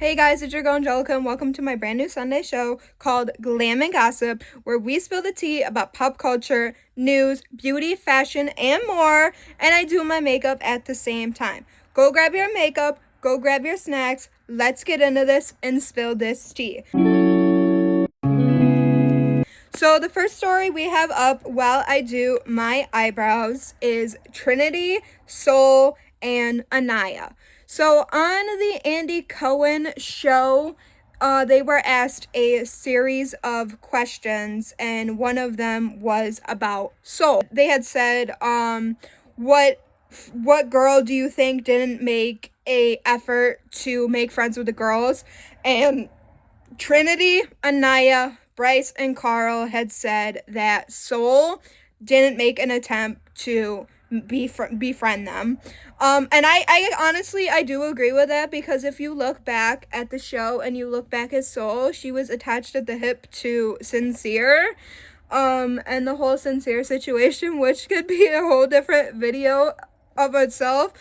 Hey guys, it's your girl Angelica and welcome to my brand new Sunday show called Glam and Gossip, where we spill the tea about pop culture, news, beauty, fashion, and more, and I do my makeup at the same time. Go grab your makeup, go grab your snacks, let's get into this and spill this tea. So the first story we have up while I do my eyebrows is Trinity, Soul, and Anaya. So on the Andy Cohen show, they were asked a series of questions, and one of them was about Soul. They had said, what girl do you think didn't make a effort to make friends with the girls? And Trinity, Anaya, Bryce, and Carl had said that Soul didn't make an attempt to befriend them. And I honestly, I do agree with that, because if you look back at the show and you look back at Soul, she was attached at the hip to Sincere. And the whole Sincere situation, which could be a whole different video of itself.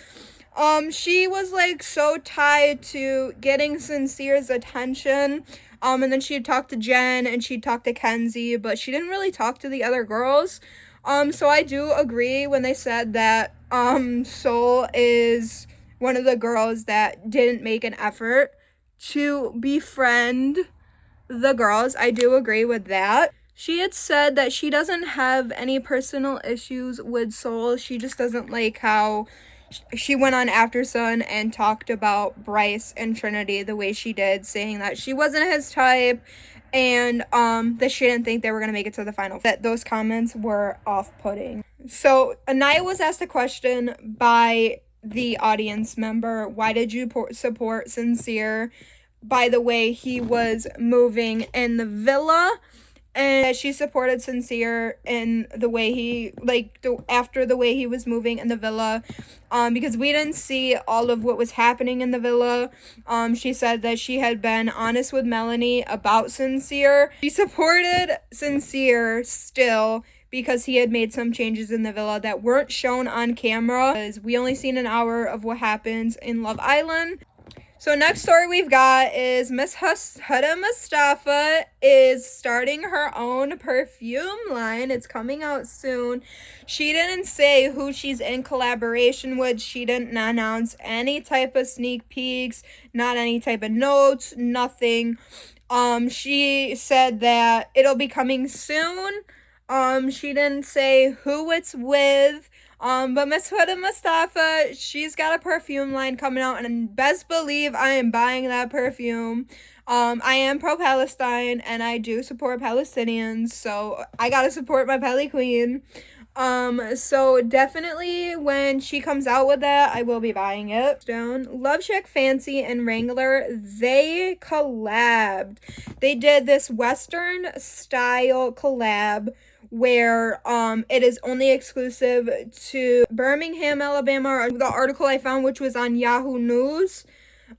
She was like so tied to getting Sincere's attention. And then she'd talk to Jen and she'd talk to Kenzie, but she didn't really talk to the other girls. So I do agree when they said that, Soul is one of the girls that didn't make an effort to befriend the girls. I do agree with that. She had said that she doesn't have any personal issues with Soul. She just doesn't like how she went on After Sun and talked about Bryce and Trinity the way she did, saying that she wasn't his type and that she didn't think they were going to make it to the final. That those comments were off-putting. So Anaya was asked a question by the audience member, why did you support Sincere by the way he was moving in the villa? And she supported Sincere in the way he, after the way he was moving in the villa, because we didn't see all of what was happening in the villa. She said that she had been honest with Melanie about Sincere. She supported Sincere still because he had made some changes in the villa that weren't shown on camera, because we only seen an hour of what happens in Love Island. So next story we've got is Miss Huda Mustafa is starting her own perfume line. It's coming out soon. She didn't say who she's in collaboration with. She didn't announce any type of sneak peeks, not any type of notes, nothing. She said that it'll be coming soon. She didn't say who it's with. But Miss Huda Mustafa, she's got a perfume line coming out, and best believe I am buying that perfume. I am pro-Palestine, and I do support Palestinians, so I gotta support my Pally Queen. So definitely when she comes out with that, I will be buying it. Love Shack Fancy and Wrangler, they collabed. They did this Western style collab where it is only exclusive to Birmingham, Alabama, or the article I found, which was on Yahoo News,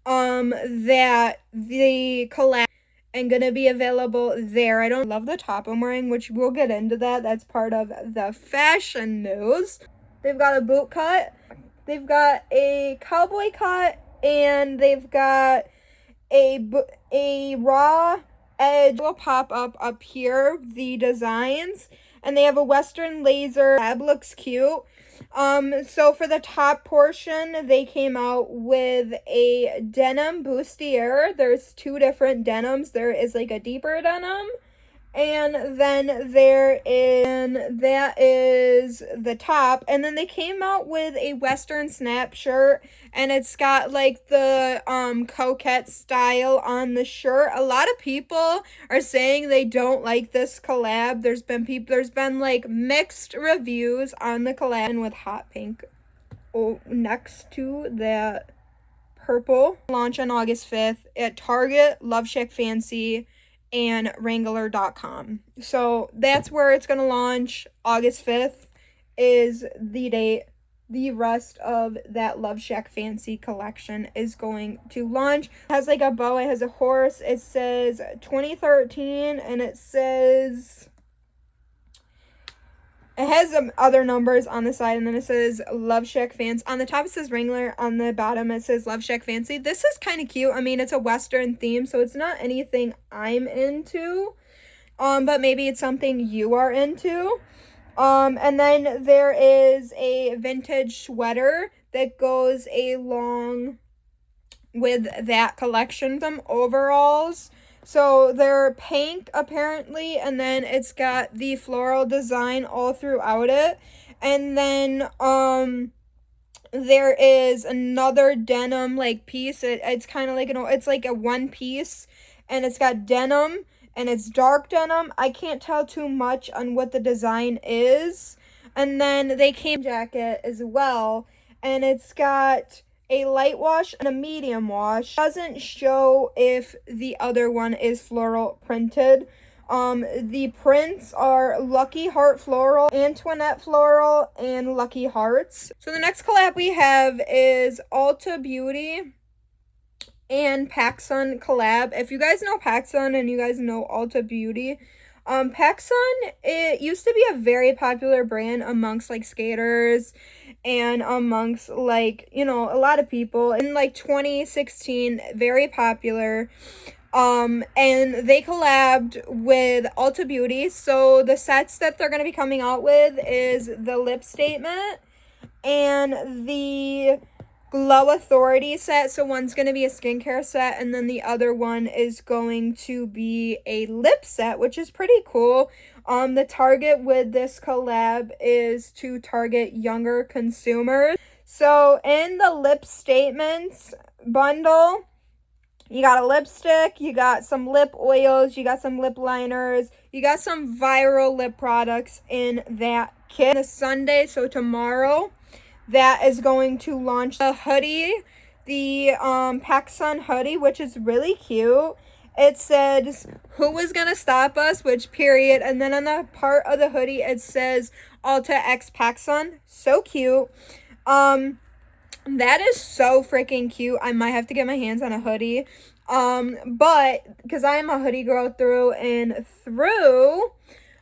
that the collab and gonna be available there. I don't love the top I'm wearing, which we'll get into that. That's part of the fashion news. They've got a boot cut, they've got a cowboy cut, and they've got a raw edge will pop up here, the designs, and they have a Western laser. Tab looks cute. So for the top portion, they came out with a denim bustier. There's two different denims. There is like a deeper denim, and then that is the top. And then they came out with a Western snap shirt, and it's got like the coquette style on the shirt. A lot of people are saying they don't like this collab. There's been like mixed reviews on the collab with hot pink next to that purple. Launch on August 5th at Target, Love Shack Fancy, and Wrangler.com. So that's where it's gonna launch. August 5th is the date. The rest of that Love Shack Fancy collection is going to launch. It has like a bow, it has a horse, it says 2013, and it says It has other numbers on the side, and then it says Love Shack Fancy. On the top it says Wrangler, on the bottom it says Love Shack Fancy. This is kind of cute. I mean, it's a Western theme, so it's not anything I'm into, but maybe it's something you are into. And then there is a vintage sweater that goes along with that collection. Some overalls. So they're pink apparently, and then it's got the floral design all throughout it. And then there is another denim like piece. It's kind of like it's like a one piece, and it's got denim, and it's dark denim. I can't tell too much on what the design is. And then they came jacket as well, and it's got a light wash and a medium wash. Doesn't show if the other one is floral printed. The prints are Lucky Heart Floral, Antoinette Floral, and Lucky Hearts. So the next collab we have is Ulta Beauty and PacSun collab. If you guys know PacSun and you guys know Ulta Beauty, PacSun, it used to be a very popular brand amongst like skaters and amongst like, you know, a lot of people in like 2016, very popular. And they collabed with Ulta Beauty. So the sets that they're going to be coming out with is the Lip Statement and the Glow Authority set. So one's going to be a skincare set, and then the other one is going to be a lip set, which is pretty cool. The target with this collab is to target younger consumers. So in the Lip Statements bundle, you got a lipstick, you got some lip oils, you got some lip liners, you got some viral lip products in that kit. This Sunday, so tomorrow, that is going to launch the hoodie, the PacSun hoodie, which is really cute. It says, "Who is gonna stop us?" which period, and then on the part of the hoodie it says Ulta X PacSun. So cute. That is so freaking cute. I might have to get my hands on a hoodie. But because I am a hoodie girl through and through.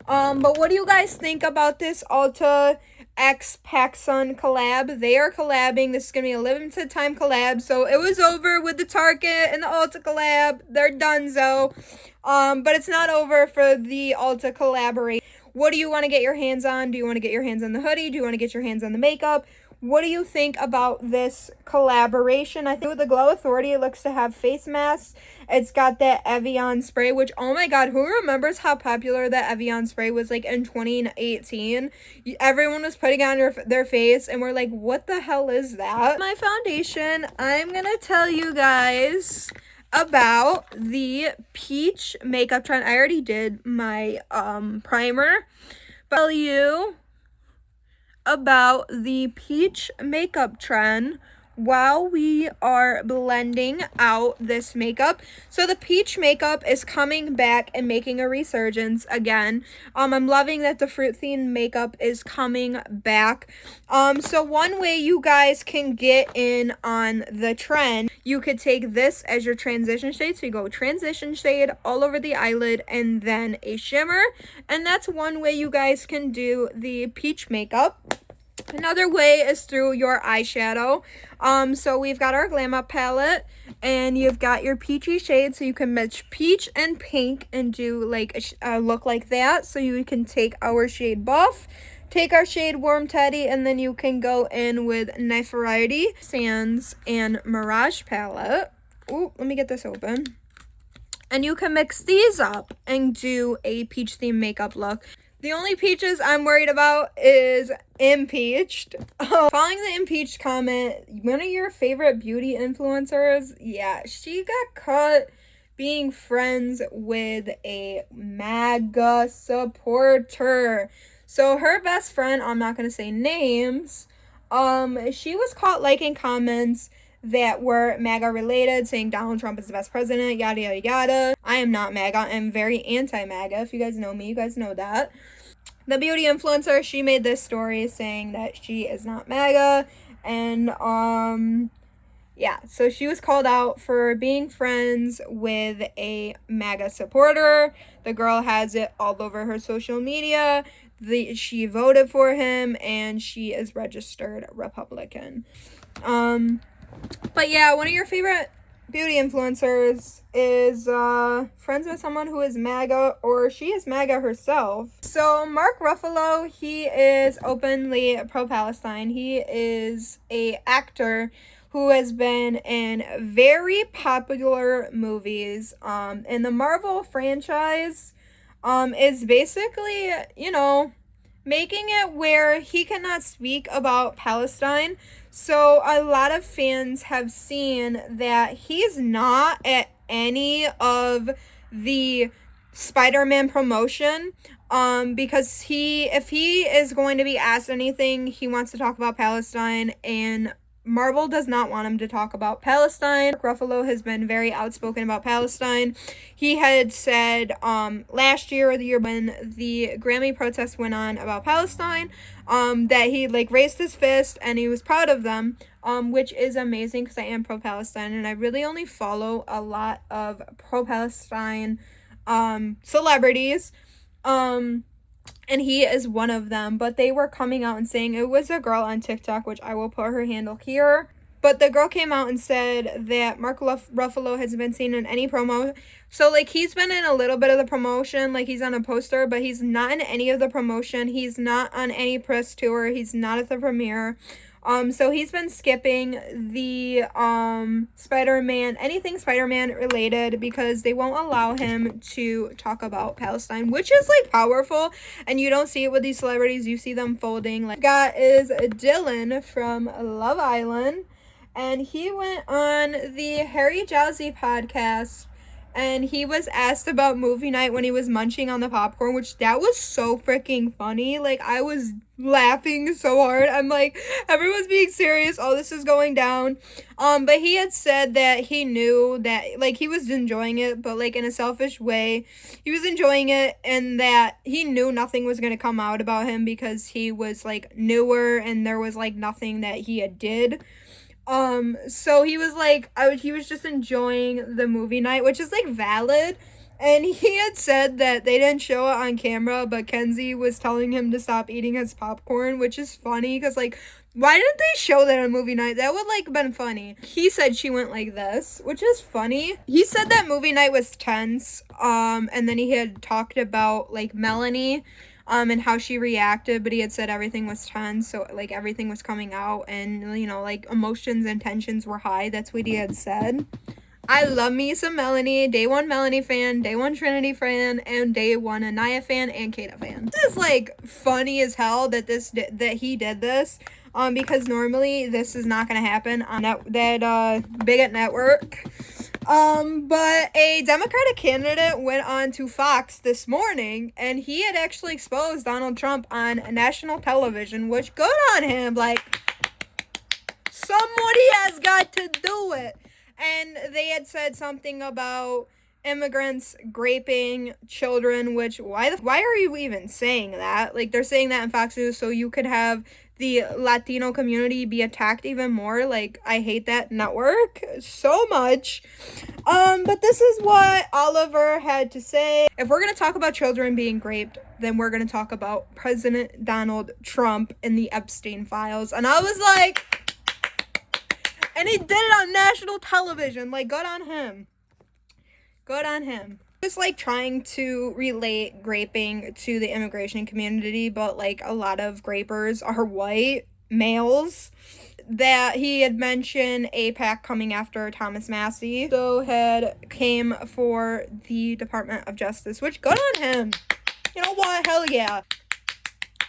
But what do you guys think about this Ulta X PacSun collab? They are collabing. This is gonna be a limited time collab. So it was over with the Target and the Ulta collab. They're donezo. But it's not over for the Ulta collaboration. What do you want to get your hands on? Do you want to get your hands on the hoodie? Do you want to get your hands on the makeup? What do you think about this collaboration? I think with the Glow Authority, it looks to have face masks. It's got that Evian spray, which, oh my god, who remembers how popular that Evian spray was like in 2018? Everyone was putting it on their face, and we're like, what the hell is that? My foundation, I'm gonna tell you guys about the peach makeup trend. I already did my primer, but I'll tell you about the peach makeup trend while we are blending out this makeup. So the peach makeup is coming back and making a resurgence again. I'm loving that the fruit themed makeup is coming back. So one way you guys can get in on the trend, you could take this as your transition shade. So you go transition shade all over the eyelid and then a shimmer, and that's one way you guys can do the peach makeup. Another way is through your eyeshadow. So we've got our Glam Up palette, and you've got your peachy shade, so you can mix peach and pink and do like a look like that. So you can take our shade Buff, take our shade Warm Teddy, and then you can go in with Knife Variety, Sands, and Mirage palette. Ooh, let me get this open. And you can mix these up and do a peach themed makeup look. The only peaches I'm worried about is impeached. Following the impeached comment, one of your favorite beauty influencers, yeah, she got caught being friends with a MAGA supporter. So her best friend, I'm not going to say names, she was caught liking comments that were MAGA related, saying Donald Trump is the best president, yada yada yada. I am not MAGA. I'm very anti-MAGA. If you guys know me, you guys know that. The beauty influencer, she made this story saying that she is not MAGA, and yeah, so she was called out for being friends with a MAGA supporter. The girl has it all over her social media she voted for him, and she is registered Republican. But yeah, one of your favorite beauty influencers is friends with someone who is MAGA, or she is MAGA herself. So Mark Ruffalo, he is openly pro-Palestine. He is a actor who has been in very popular movies. And the Marvel franchise is basically, making it where he cannot speak about Palestine. So a lot of fans have seen that he's not at any of the Spider-Man promotion, because if he is going to be asked anything, he wants to talk about Palestine, and Marvel does not want him to talk about Palestine. Ruffalo has been very outspoken about Palestine. He had said last year or the year when the Grammy protests went on about Palestine, that he raised his fist and he was proud of them, which is amazing because I am pro-Palestine and I really only follow a lot of pro-Palestine celebrities. And he is one of them, but they were coming out and saying, it was a girl on TikTok, which I will put her handle here, but the girl came out and said that Mark Ruffalo has been seen in any promo. So, he's been in a little bit of the promotion, he's on a poster, but he's not in any of the promotion. He's not on any press tour. He's not at the premiere. So he's been skipping the Spider-Man, anything Spider-Man related, because they won't allow him to talk about Palestine, which is powerful, and you don't see it with these celebrities. You see them folding. Got is Dylan from Love Island, and he went on the Harry Jowsey podcast, and he was asked about movie night when he was munching on the popcorn, which that was so freaking funny. I was laughing so hard. I'm everyone's being serious. Oh, this is going down. But he had said that he knew that, he was enjoying it, but, in a selfish way. He was enjoying it, and that he knew nothing was going to come out about him because he was, newer, and there was, nothing that he had did. So he was he was just enjoying the movie night, which is valid. And he had said that they didn't show it on camera, but Kenzie was telling him to stop eating his popcorn, which is funny because why didn't they show that on movie night? That would been funny. He said she went like this, which is funny. He said that movie night was tense. And then he had talked about Melanie, and how she reacted, but he had said everything was tense, so everything was coming out, and emotions and tensions were high. That's what he had said. I love me some Melanie. Day one Melanie fan, day one Trinity fan, and day one Anaya fan and Kata fan. This is funny as hell that he did this, because normally this is not gonna happen on that bigot network. But a Democratic candidate went on to Fox this morning, and he had actually exposed Donald Trump on national television, which good on him. Somebody has got to do it. And they had said something about immigrants raping children, which why are you even saying that? They're saying that in Fox News so you could have the Latino community be attacked even more. I hate that network so much. But this is what Oliver had to say. If we're going to talk about children being raped, then we're going to talk about President Donald Trump and the Epstein files. And I was and he did it on national television. Good on him. Good on him. Just trying to relate graping to the immigration community, but a lot of grapers are white males. That he had mentioned AIPAC coming after Thomas Massey, so came for the Department of Justice, which good on him. You know what? Hell yeah.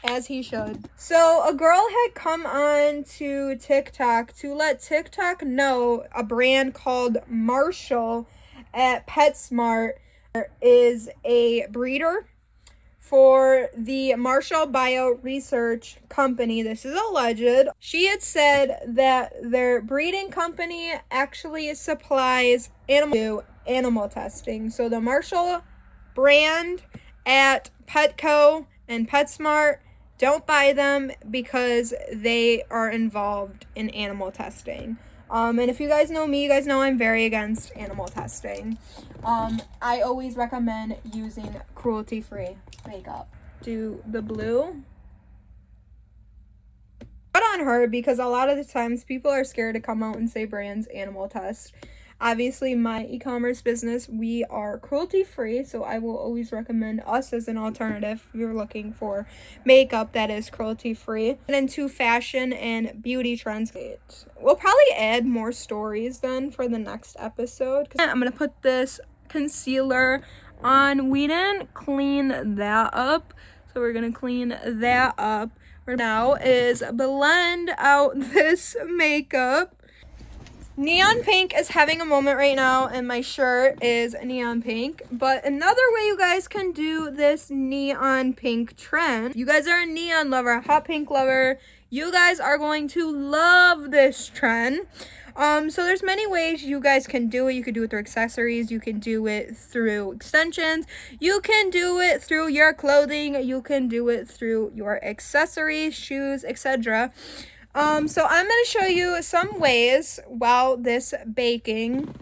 As he should. So a girl had come on to TikTok to let TikTok know a brand called Marshall at PetSmart is a breeder for the Marshall Bio Research Company. This is alleged. She had said that their breeding company actually supplies animal testing. So the Marshall brand at Petco and PetSmart, don't buy them because they are involved in animal testing. And if you guys know me, you guys know I'm very against animal testing. I always recommend using cruelty-free makeup. do the blue. But on her, because a lot of the times people are scared to come out and say brands animal test. Obviously, my e-commerce business, we are cruelty free, so I will always recommend us as an alternative if you're looking for makeup that is cruelty free. And into fashion and beauty trends, we'll probably add more stories then for the next episode. I'm gonna put this concealer on. We didn't clean that up, so we're gonna clean that up. Now is blend out this makeup. Neon pink is having a moment right now, and my shirt is neon pink. But another way you guys can do this neon pink trend, you guys are a neon lover, a hot pink lover, you guys are going to love this trend. So there's many ways you guys can do it. You can do it through accessories, you can do it through extensions, you can do it through your clothing, you can do it through your accessories, shoes, etc. So I'm going to show you some ways while this baking,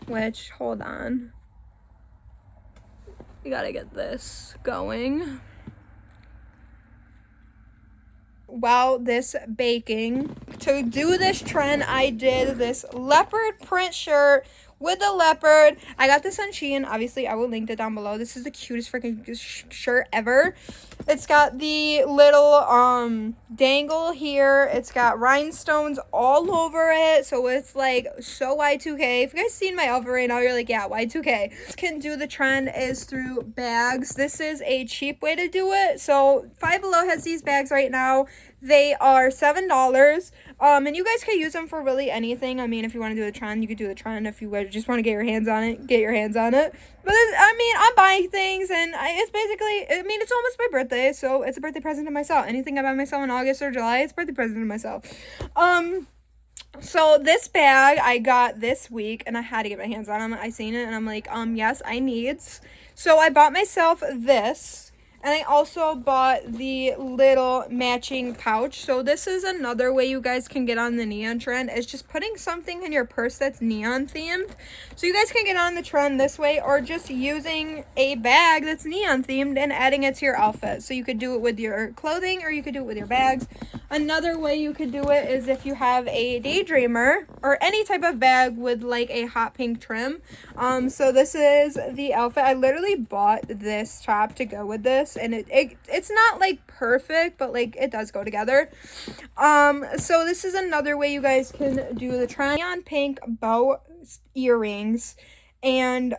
which, hold on, we gotta get this going. While this baking, to do this trend, I did this leopard print shirt with the leopard. I got this on Shein. Obviously, I will link it down below. This is the cutest freaking shirt ever. It's got the little dangle here. It's got rhinestones all over it, so it's like so Y2K. If you guys seen my outfit right now, you're like, yeah, Y2K. Can do the trend is through bags. This is a cheap way to do it. So Five Below has these bags right now. They are $7. And you guys can use them for really anything. I mean, if you want to do the trend, you could do the trend. If you just want to get your hands on it, get your hands on it. But I mean, I'm buying things, and it's basically, I mean, it's almost my birthday, so it's a birthday present to myself. Anything I buy myself in August or July, it's a birthday present to myself. So this bag I got this week, and I had to get my hands on it. I seen it, and I'm like, yes, I needs. So I bought myself this. And I also bought the little matching pouch. So this is another way you guys can get on the neon trend, is just putting something in your purse that's neon themed. So you guys can get on the trend this way, or just using a bag that's neon themed and adding it to your outfit. So you could do it with your clothing, or you could do it with your bags. Another way you could do it is if you have a daydreamer or any type of bag with like a hot pink trim. So this is the outfit. I literally bought this top to go with this, and it's not like perfect, but like it does go together. So this is another way you guys can do the trend. Neon pink bow earrings, and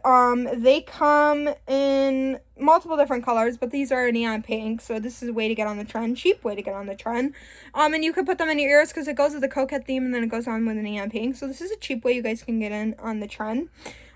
they come in multiple different colors, but these are neon pink, so this is a way to get on the trend, cheap way to get on the trend. And you could put them in your ears because it goes with the coquette theme, and then it goes on with the neon pink. So this is a cheap way you guys can get in on the trend.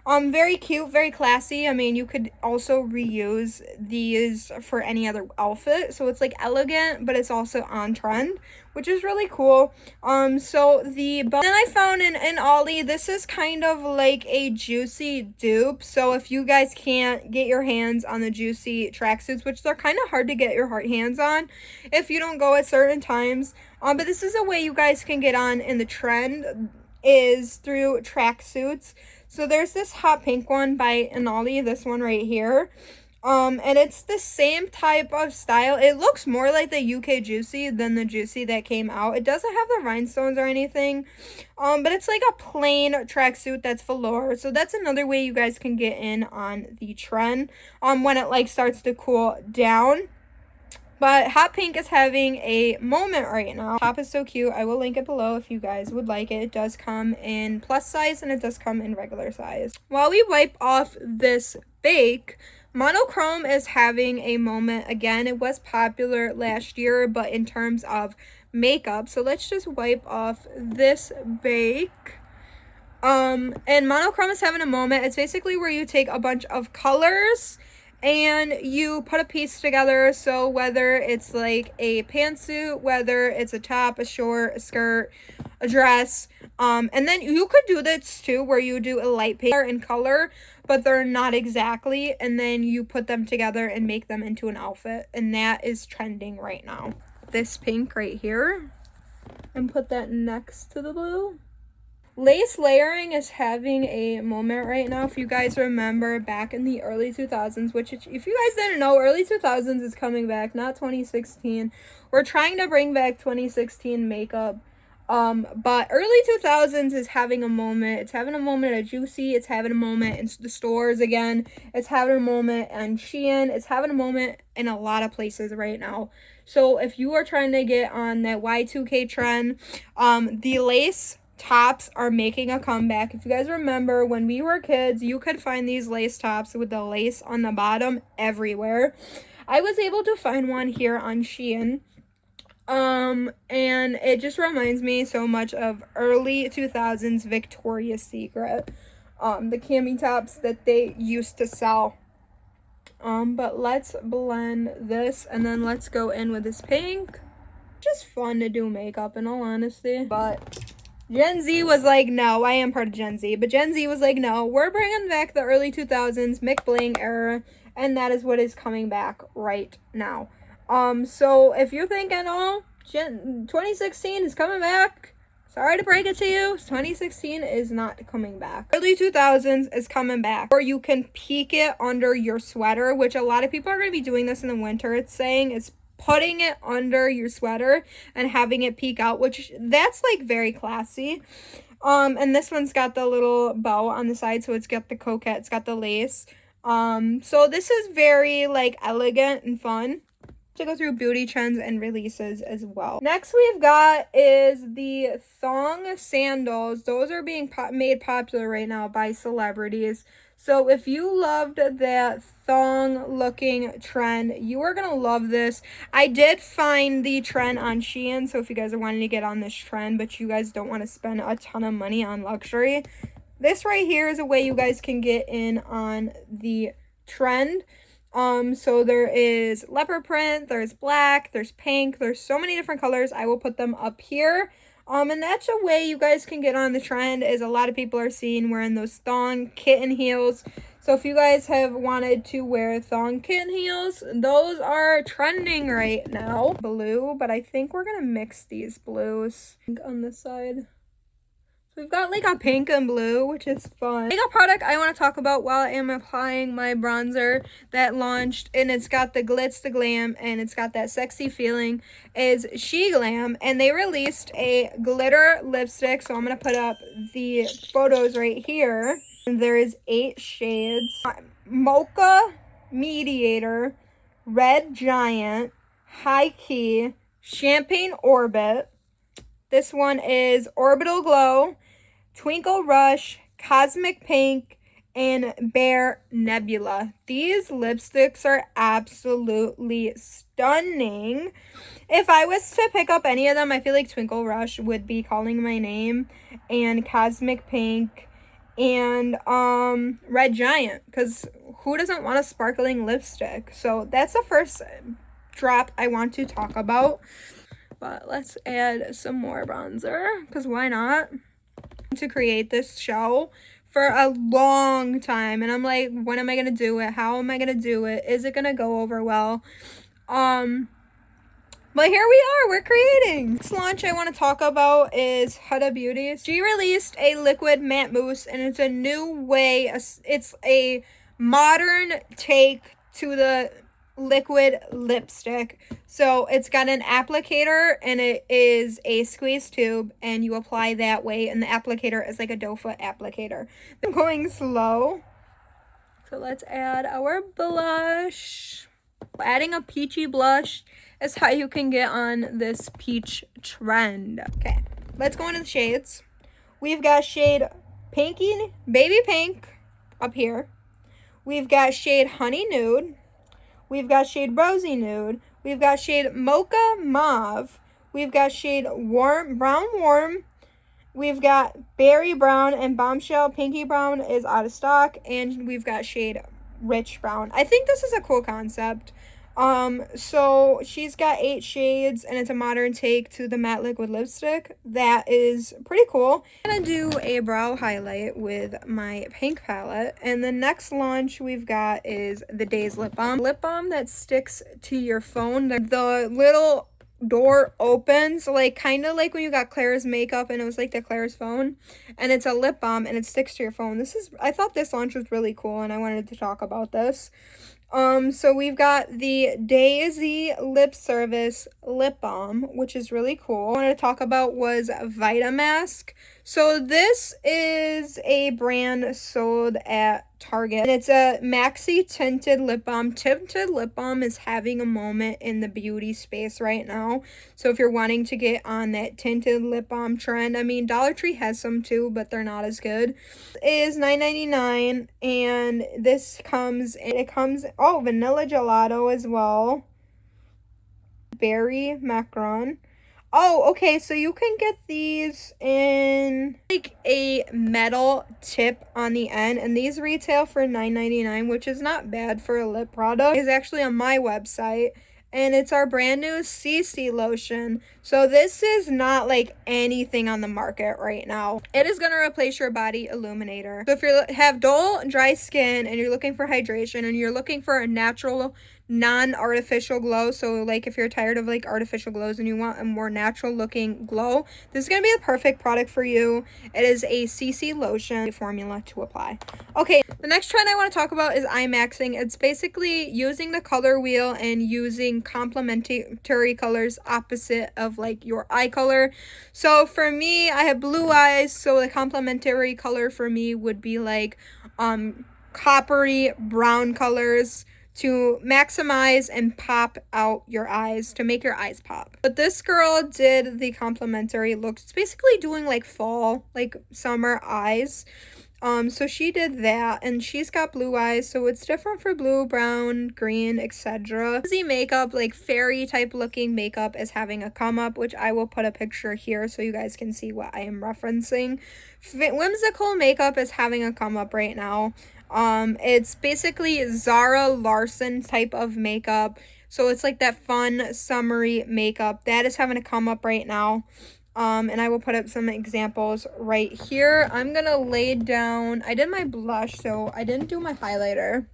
Very cute, very classy. I mean, you could also reuse these for any other outfit. So it's like elegant, but it's also on trend, which is really cool. So then I found in Ollie, this is kind of like a juicy dupe. So if you guys can't get your hands on the juicy tracksuits, which they're kind of hard to get your hands on if you don't go at certain times. But this is a way you guys can get on in the trend, is through tracksuits. So there's this hot pink one by Anali, this one right here. And it's the same type of style. It looks more like the UK Juicy than the Juicy that came out. It doesn't have the rhinestones or anything. But it's like a plain tracksuit that's velour. So that's another way you guys can get in on the trend when it like starts to cool down. But hot pink is having a moment right now. Top is so cute. I will link it below if you guys would like it. It does come in plus size, and it does come in regular size. While we wipe off this bake, monochrome is having a moment again. It was popular last year, but in terms of makeup. So let's just wipe off this bake. And monochrome is having a moment. It's basically where you take a bunch of colors and you put a piece together. So whether it's like a pantsuit, whether it's a top, a short, a skirt, a dress, and then you could do this too, where you do a light pair in color, but they're not exactly, and then you put them together and make them into an outfit, and that is trending right now. This pink right here, and put that next to the blue. Lace layering is having a moment right now. If you guys remember back in the early 2000s, which if you guys didn't know, early 2000s is coming back, not 2016. We're trying to bring back 2016 makeup. But early 2000s is having a moment. It's having a moment at Juicy. It's having a moment in the stores again. It's having a moment on Shein. It's having a moment in a lot of places right now. So if you are trying to get on that Y2K trend, the lace tops are making a comeback. If you guys remember when we were kids, you could find these lace tops with the lace on the bottom everywhere. I was able to find one here on Shein. And it just reminds me so much of early 2000s Victoria's Secret. The cami tops that they used to sell. But let's blend this and then let's go in with this pink. Just fun to do makeup in all honesty. But Gen Z was like, no, I am part of Gen Z, but Gen Z was like, no, we're bringing back the early 2000s McBling era, and that is what is coming back right now. So if you're thinking, oh, 2016 is coming back, sorry to break it to you, 2016 is not coming back. Early 2000s is coming back, or you can peek it under your sweater, which a lot of people are going to be doing this in the winter. It's saying it's putting it under your sweater and having it peek out, which that's like very classy. And this one's got the little bow on the side, so it's got the coquette, it's got the lace. So this is very like elegant and fun to go through beauty trends and releases as well. Next we've got is the thong sandals. Those are being made popular right now by celebrities. So if you loved that thong looking trend, you are going to love this. I did find the trend on Shein, so if you guys are wanting to get on this trend, but you guys don't want to spend a ton of money on luxury, this right here is a way you guys can get in on the trend. So there is leopard print, there's black, there's pink, there's so many different colors. I will put them up here. And that's a way you guys can get on the trend, is a lot of people are seen wearing those thong kitten heels. So if you guys have wanted to wear thong kitten heels, those are trending right now. Blue, but I think we're going to mix these blues on this side. We've got like a pink and blue, which is fun. Makeup product I want to talk about while I am applying my bronzer that launched, and it's got the glitz, the glam, and it's got that sexy feeling, is Glam, and they released a glitter lipstick. So I'm going to put up the photos right here. And there is 8 shades. Mocha Mediator, Red Giant, High Key, Champagne Orbit. This one is Orbital Glow, Twinkle Rush, Cosmic Pink, and Bare Nebula. These lipsticks are absolutely stunning. If I was to pick up any of them, I feel like Twinkle Rush would be calling my name, and Cosmic Pink, and Red Giant, because who doesn't want a sparkling lipstick? So that's the first drop I want to talk about. But let's add some more bronzer, because why not? To create this show for a long time, and I'm like, when am I gonna do it? How am I gonna do it? Is it gonna go over well? But here we are, we're creating. Next launch I want to talk about is Huda Beauty. She released a liquid matte mousse, and it's a new way, it's a modern take to the liquid lipstick. So it's got an applicator, and it is a squeeze tube, and you apply that way, and the applicator is like a doe foot applicator. I'm going slow. So let's add our blush. Adding a peachy blush is how you can get on this peach trend. Okay, let's go into the shades. We've got shade Pinky Baby Pink up here. We've got shade Honey Nude. We've got shade Rosy Nude. We've got shade Mocha Mauve. We've got shade Brown Warm. We've got Berry Brown, and Bombshell Pinky Brown is out of stock. And we've got shade Rich Brown. I think this is a cool concept. So she's got 8 shades, and it's a modern take to the matte liquid lipstick. That is pretty cool. I'm gonna do a brow highlight with my pink palette, and the next launch we've got is the Days lip balm that sticks to your phone. The little door opens, like kind of like when you got Claire's makeup and it was like the Claire's phone, and it's a lip balm and it sticks to your phone. I thought this launch was really cool and I wanted to talk about this. So we've got the Daisy Lip Service Lip Balm, which is really cool. What I wanted to talk about was Vitamask. So this is a brand sold at Target, and it's a maxi tinted lip balm. Tinted lip balm is having a moment in the beauty space right now. So if you're wanting to get on that tinted lip balm trend, I mean, Dollar Tree has some too, but they're not as good. It is $9.99, and it comes vanilla gelato as well. Berry macaron. Oh, okay, so you can get these in like a metal tip on the end, and these retail for $9.99, which is not bad for a lip product. It's actually on my website, and it's our brand new CC lotion. So this is not like anything on the market right now. It is going to replace your body illuminator. So if you have dull, dry skin and you're looking for hydration and you're looking for a natural, non-artificial glow, so like if you're tired of like artificial glows and you want a more natural looking glow, this is going to be the perfect product for you. It is a CC lotion formula to apply. Okay, the next trend I want to talk about is eye maxing. It's basically using the color wheel and using complementary colors opposite of like your eye color. So for me, I have blue eyes, so the complementary color for me would be like coppery brown colors to maximize and pop out your eyes, to make your eyes pop. But this girl did the complementary look. It's basically doing like fall, like summer eyes. So she did that, and she's got blue eyes, so it's different for blue, brown, green, etc. Easy makeup, like fairy type looking makeup, is having a come up, which I will put a picture here so you guys can see what I am referencing. Whimsical makeup is having a come up right now. It's basically Zara Larson type of makeup, so it's like that fun summery makeup that is having a come up right now. And I will put up some examples right here. I'm gonna lay down, I did my blush, so I didn't do my highlighter.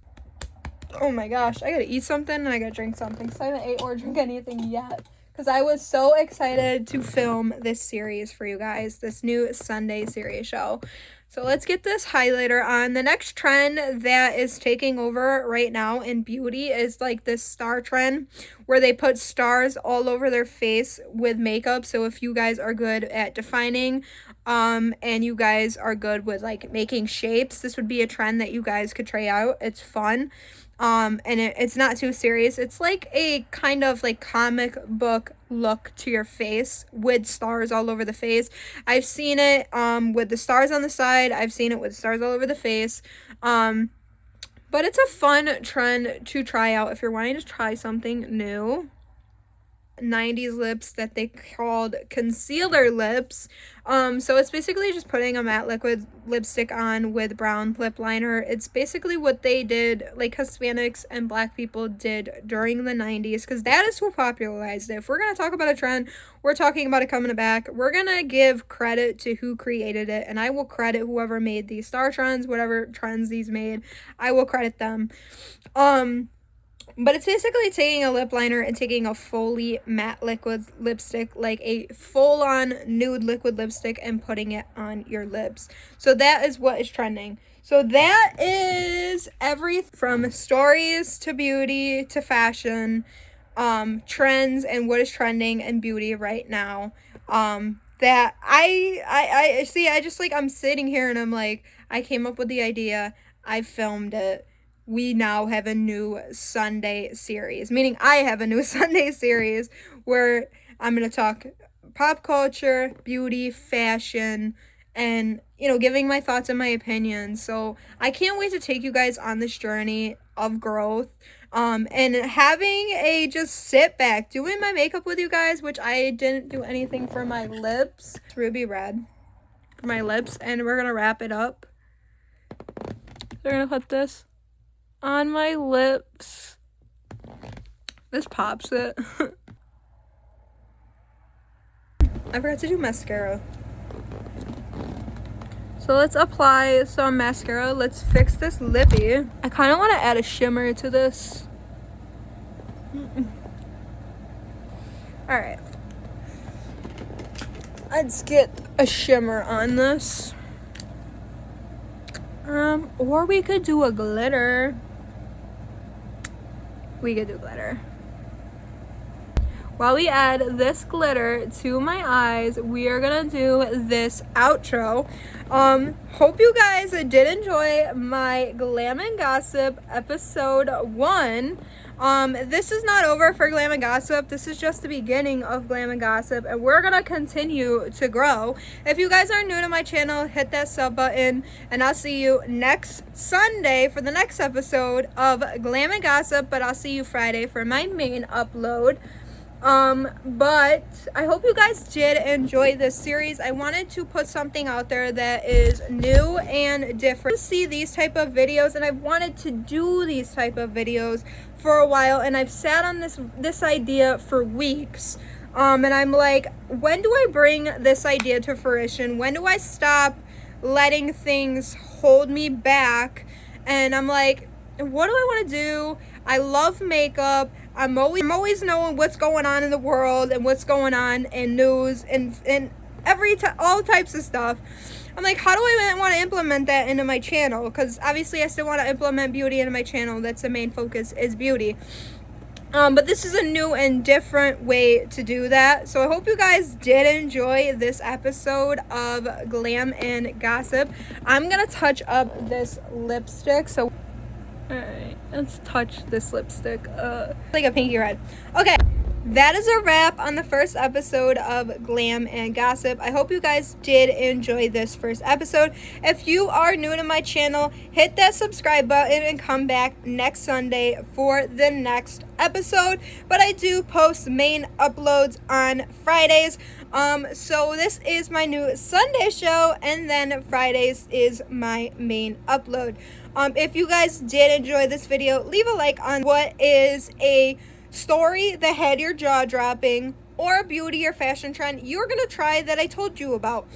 Oh my gosh, I gotta eat something and I gotta drink something, so I haven't ate or drink anything yet, because I was so excited to film this series for you guys, this new Sunday series show. So let's get this highlighter on. The next trend that is taking over right now in beauty is like this star trend where they put stars all over their face with makeup. So if you guys are good at defining and you guys are good with like making shapes, this would be a trend that you guys could try out. It's fun. And it's not too serious. It's like a kind of like comic book look to your face with stars all over the face. I've seen it with the stars on the side. I've seen it with stars all over the face. But it's a fun trend to try out if you're wanting to try something new. 90s lips that they called concealer lips. So it's basically just putting a matte liquid lipstick on with brown lip liner. It's basically what they did, like Hispanics and black people did during the 90s, because that is who popularized it. If we're going to talk about a trend, we're talking about it coming back. We're going to give credit to who created it, and I will credit whoever made these star trends, whatever trends these made, I will credit them. But it's basically taking a lip liner and taking a fully matte liquid lipstick, like a full-on nude liquid lipstick, and putting it on your lips. So that is what is trending. So that is everything from stories to beauty to fashion, trends and what is trending in beauty right now. That I see, I just like, I'm sitting here and I'm like, I came up with the idea, I filmed it. We now have a new Sunday series, meaning I have a new Sunday series where I'm going to talk pop culture, beauty, fashion, and, you know, giving my thoughts and my opinions. So I can't wait to take you guys on this journey of growth, and having a just sit back, doing my makeup with you guys, which I didn't do anything for my lips. It's ruby red for my lips, and we're going to wrap it up. We're going to put this on my lips. This pops it. I forgot to do mascara. So let's apply some mascara. Let's fix this lippy. I kind of want to add a shimmer to this. Alright. Let's get a shimmer on this. Or we could do a glitter. We could do glitter. While we add this glitter to my eyes, we are gonna do this outro. Hope you guys did enjoy my Glam and Gossip episode 1. This is not over for Glam and Gossip. This is just the beginning of Glam and Gossip, and we're gonna continue to grow. If you guys are new to my channel, hit that sub button, and I'll see you next Sunday for the next episode of Glam and Gossip, but I'll see you Friday for my main upload. But I hope you guys did enjoy this series. I wanted to put something out there that is new and different. See these type of videos, and I've wanted to do these type of videos for a while, and I've sat on this idea for weeks. And I'm like, when do I bring this idea to fruition? When do I stop letting things hold me back? And I'm like, what do I want to do? I love makeup. I'm always knowing what's going on in the world and what's going on in news and all types of stuff. I'm like, how do I want to implement that into my channel? Because obviously I still want to implement beauty into my channel. That's the main focus, is beauty. But this is a new and different way to do that. So I hope you guys did enjoy this episode of Glam and Gossip. I'm going to touch up this lipstick. So alright, let's touch this lipstick. Like a pinky red. Okay, that is a wrap on the first episode of Glam and Gossip. I hope you guys did enjoy this first episode. If you are new to my channel, hit that subscribe button and come back next Sunday for the next episode. But I do post main uploads on Fridays. So this is my new Sunday show, and then Fridays is my main upload. If you guys did enjoy this video, leave a like on what is a story that had your jaw dropping, or a beauty or fashion trend you're gonna try that I told you about.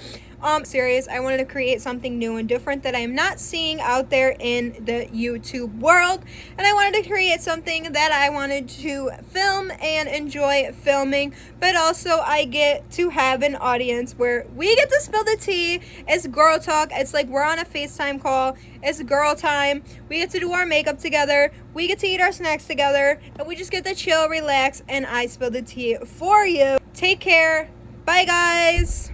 Serious, I wanted to create something new and different that I'm not seeing out there in the YouTube world, and I wanted to create something that I wanted to film and enjoy filming, but also I get to have an audience where we get to spill the tea. It's girl talk. It's like we're on a FaceTime call. It's girl time. We get to do our makeup together. We get to eat our snacks together, and we just get to chill, relax, and I spill the tea for you. Take care. Bye, guys.